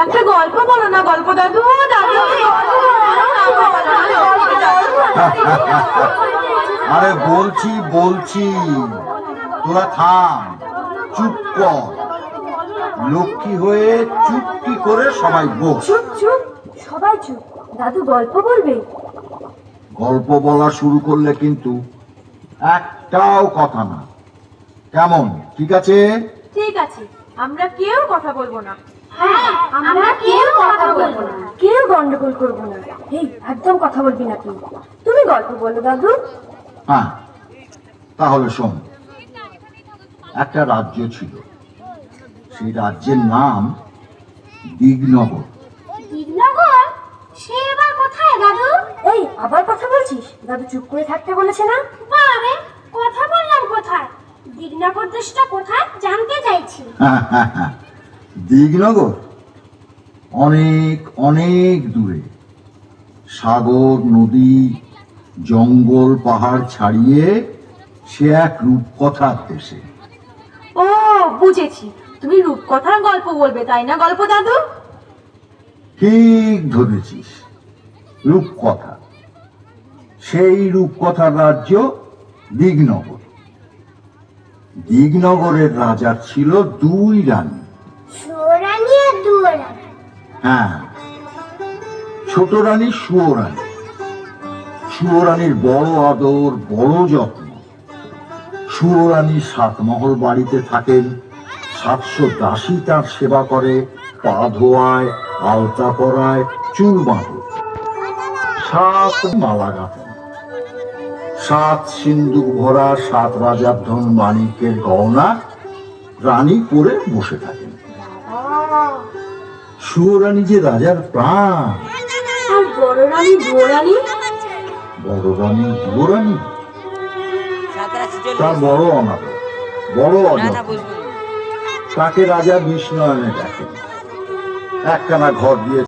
একটা গল্প বলো না, গল্প দাদু। আরে বলছি বলছি, তোরা থাম, চুপ কর, লক্ষ্মী হয়ে চুপটি করে সবাই বস। চুপ চুপ, সবাই চুপ। দাদু গল্প বলবে। গল্প বলা শুরু করলে কিন্তু একটাও কথা না, কেমন? ঠিক আছে? ঠিক আছে, আমরা কেউ কথা বলবো না। হ্যাঁ, আমরা কেউ কথা বলবো না, কেউ গন্ডগোল করবো না। এই একদম কথা বলবি না তুই। তুমি গল্প বলো দাদু। হ্যাঁ, তাহলে শোন। একটা রাজ্য ছিল, সেই রাজ্যের নাম দিগনগর। দিগনগর? সে এবার কোথায় দাদু? এই আবার কথা বলছিস? দাদু চুপ করে থাকতে বলেছে না? বারে কথা বললাম কোথায়? দিগনগর দেশটা কোথায় জানতে চাইছি। দিগনগর অনেক অনেক দূরে, সাগর নদী জঙ্গল পাহাড় ছাড়িয়ে সে এক রূপকথার দেশে। ও বুঝেছি, তুমি রূপকথার গল্প বলবে তাই না গল্প দাদু? ঠিক ধরেছিস, রূপকথা। সেই রূপকথার রাজ্য দিগনগর। দিগনগরের রাজার ছিল দুই রানী। সুরানি আর দুরানি। হ্যাঁ, ছোট রানী সুয়োরানী। সুয়োরানীর বড় আদর, বড় যত্ন। সুয়োরানী 7 মহল বাড়িতে থাকেন, 700 দাসী তার সেবা করে, পা ধোয়ায়, আলতা পরায়, চুল বাঁধে, 7 মালা গাঁথেন, 7 সিন্দুক ভরা 7 রাজার ধন মাণিক্যের গহনা রানী পরে বসে থাকেন। সুয়োরানী যে রাজার প্রাণ। আর বড় রানী দুরানী? বড় রানী যুবরানী তার বড় অনাদর, বড় অযত্ন। তাকে রাজা বিষ্ণয়নে দেখেন, একখানা ঘর দিয়ে